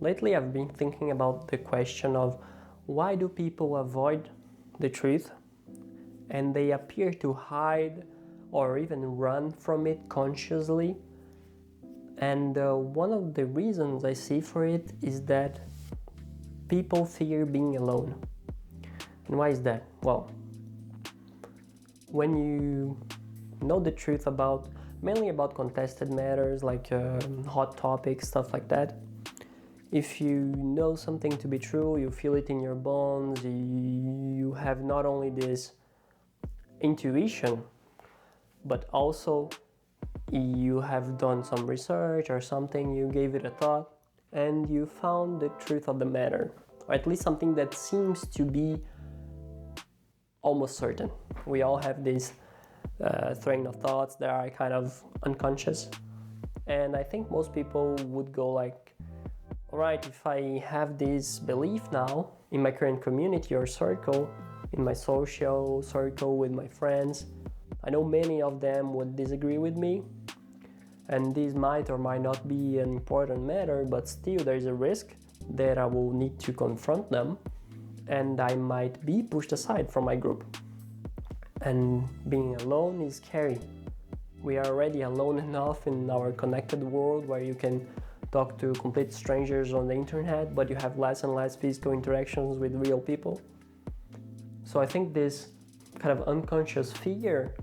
Lately I've been thinking about the question of why do people avoid the truth and they appear to hide or even run from it consciously. And one of the reasons I see for it is that people fear being alone. And why is that? Well, when you know the truth about, mainly about contested matters like hot topics, stuff like that, if you know something to be true, you feel it in your bones, you have not only this intuition, but also you have done some research or something, you gave it a thought, and you found the truth of the matter, or at least something that seems to be almost certain. We all have this train of thoughts that are kind of unconscious, and I think most people would go like, all right, if I have this belief now in my current community or circle, in my social circle with my friends, I know many of them would disagree with me, and this might or might not be an important matter, but still there is a risk that I will need to confront them and I might be pushed aside from my group. And being alone is scary. We are already alone enough in our connected world where you can talk to complete strangers on the internet, but you have less and less physical interactions with real people. So I think this kind of unconscious fear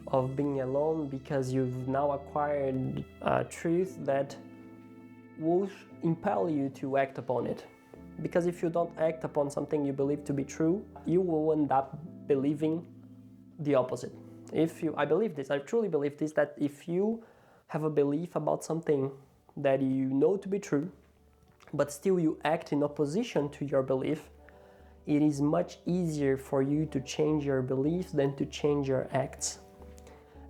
of being alone, because you've now acquired a truth that will impel you to act upon it. Because if you don't act upon something you believe to be true, you will end up believing the opposite. I believe this, I truly believe this, that if you have a belief about something that you know to be true, but still you act in opposition to your belief, it is much easier for you to change your beliefs than to change your acts.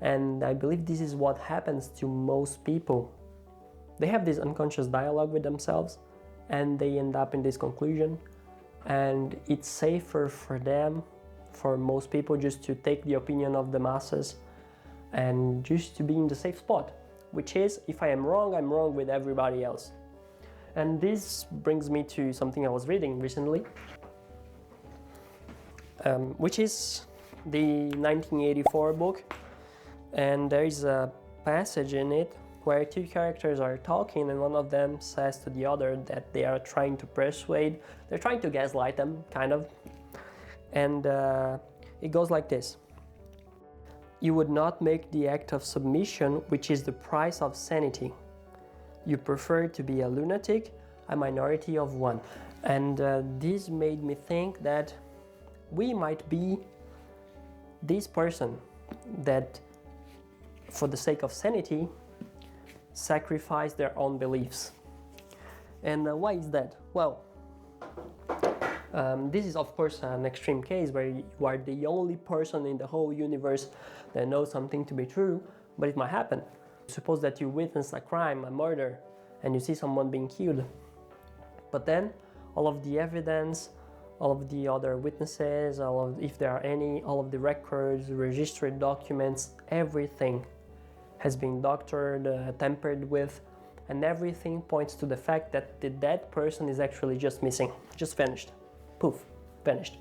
And I believe this is what happens to most people. They have this unconscious dialogue with themselves and they end up in this conclusion, and it's safer for them, for most people, just to take the opinion of the masses and just to be in the safe spot, which is, if I am wrong, I'm wrong with everybody else. And this brings me to something I was reading recently, which is the 1984 book. And there is a passage in it where two characters are talking and one of them says to the other that they are trying to persuade, they're trying to gaslight them, kind of. And it goes like this: you would not make the act of submission, which is the price of sanity. You prefer to be a lunatic, a minority of one. And this made me think that we might be this person that, for the sake of sanity, sacrifice their own beliefs. And why is that? Well, this is of course an extreme case where you are the only person in the whole universe that knows something to be true, but it might happen. Suppose that you witness a crime, a murder, and you see someone being killed. But then all of the evidence, all of the other witnesses, if there are any, all of the records, registered documents, everything has been doctored, tampered with, and everything points to the fact that the dead person is actually just missing, just vanished. Poof, vanished.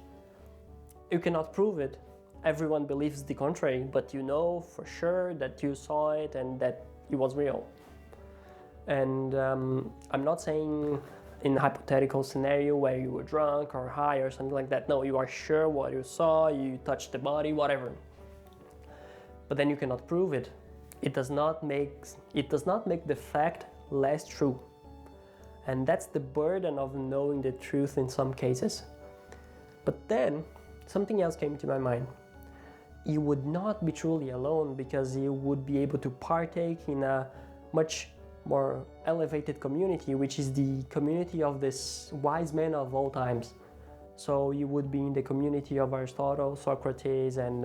You cannot prove it. Everyone believes the contrary, but you know for sure that you saw it and that it was real. And I'm not saying in a hypothetical scenario where you were drunk or high or something like that. No, you are sure what you saw, you touched the body, whatever. But then you cannot prove it. It does not make the fact less true. And that's the burden of knowing the truth in some cases. But then something else came to my mind. You would not be truly alone because you would be able to partake in a much more elevated community, which is the community of this wise men of all times. So you would be in the community of Aristotle, Socrates, and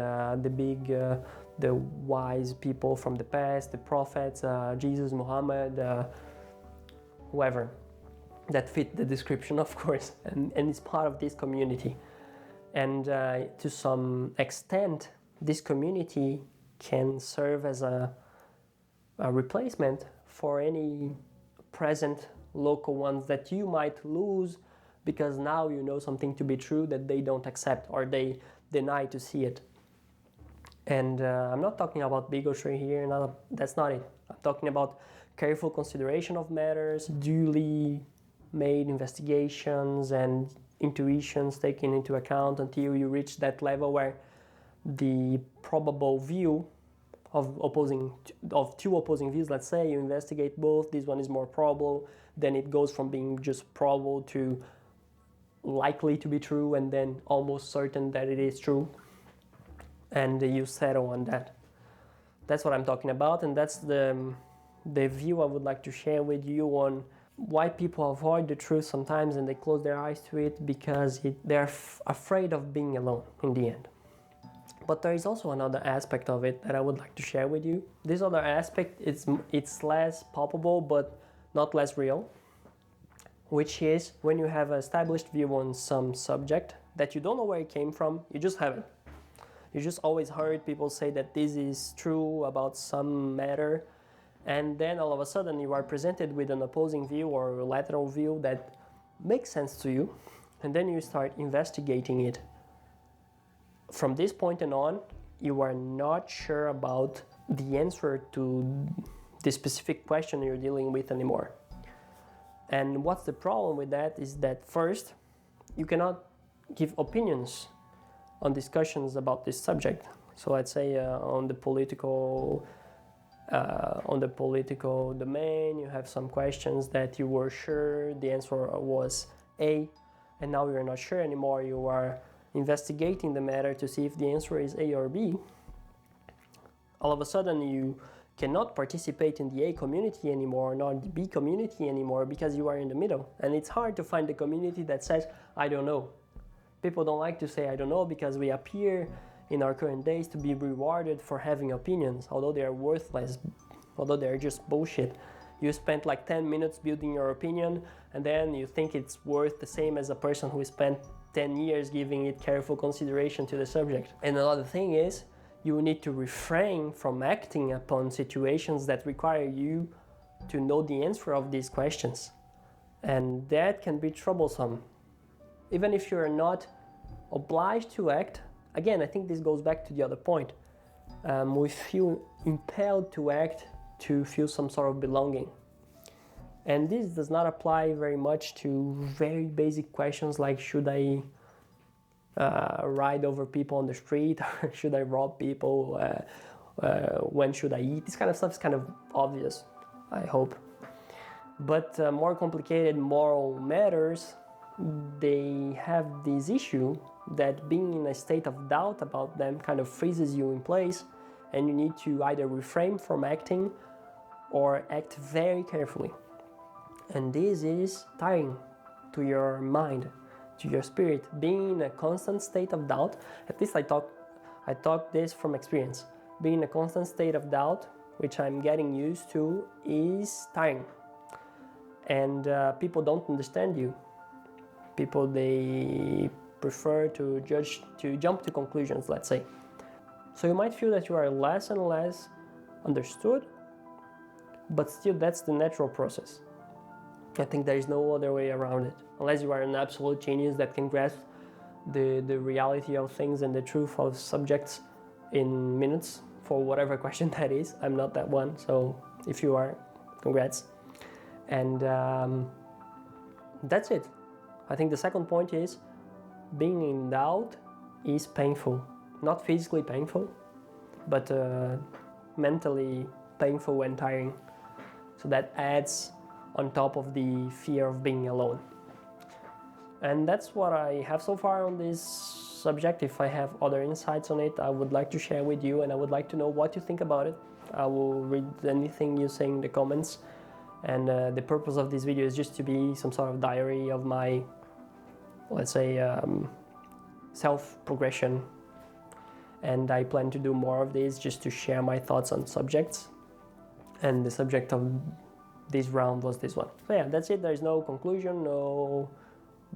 the wise people from the past, the prophets, Jesus, Muhammad, whoever that fit the description, of course, and it's part of this community. And to some extent, this community can serve as a replacement for any present local ones that you might lose because now you know something to be true that they don't accept or they deny to see it. And I'm not talking about bigotry here, that's not it. I'm talking about careful consideration of matters, duly made investigations and intuitions taken into account until you reach that level where the probable view of two opposing views, let's say, you investigate both, this one is more probable, then it goes from being just probable to likely to be true and then almost certain that it is true, and you settle on that. That's what I'm talking about, and that's the view I would like to share with you on why people avoid the truth sometimes and they close their eyes to it because they're afraid of being alone in the end. But there is also another aspect of it that I would like to share with you. This other aspect, it's less palpable but not less real, which is when you have an established view on some subject that you don't know where it came from, you just have it. You just always heard people say that this is true about some matter, and then all of a sudden you are presented with an opposing view or a lateral view that makes sense to you, and then you start investigating it. From this point on, you are not sure about the answer to the specific question you're dealing with anymore. And what's the problem with that is that first, you cannot give opinions on discussions about this subject. So let's say on the political domain, you have some questions that you were sure the answer was A, and now you're not sure anymore. You are investigating the matter to see if the answer is A or B. All of a sudden, you cannot participate in the A community anymore, nor the B community anymore, because you are in the middle. And it's hard to find the community that says, I don't know. People don't like to say I don't know because we appear in our current days to be rewarded for having opinions, although they are worthless, although they're just bullshit. You spent like 10 minutes building your opinion and then you think it's worth the same as a person who spent 10 years giving it careful consideration to the subject. And another thing is, you need to refrain from acting upon situations that require you to know the answer of these questions. And that can be troublesome. Even if you're not obliged to act, again, I think this goes back to the other point. We feel impelled to act to feel some sort of belonging. And this does not apply very much to very basic questions like should I ride over people on the street, or should I rob people, when should I eat? This kind of stuff is kind of obvious, I hope. But more complicated moral matters, they have this issue that being in a state of doubt about them kind of freezes you in place, and you need to either refrain from acting or act very carefully. And this is tiring to your mind, to your spirit. Being in a constant state of doubt, at least I talk this from experience. Being in a constant state of doubt, which I'm getting used to, is tiring. And people don't understand you. People, they prefer to jump to conclusions, let's say. So you might feel that you are less and less understood, but still that's the natural process. I think there is no other way around it, unless you are an absolute genius that can grasp the reality of things and the truth of subjects in minutes for whatever question that is. I'm not that one, so if you are, congrats. And that's it. I think the second point is being in doubt is painful. Not physically painful, but mentally painful and tiring. So that adds on top of the fear of being alone. And that's what I have so far on this subject. If I have other insights on it, I would like to share with you, and I would like to know what you think about it. I will read anything you say in the comments. And the purpose of this video is just to be some sort of diary of my, let's say, self-progression. And I plan to do more of this just to share my thoughts on subjects. And the subject of this round was this one. So yeah, that's it. There's no conclusion, no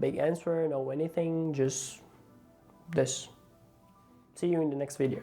big answer, no anything, just this. See you in the next video.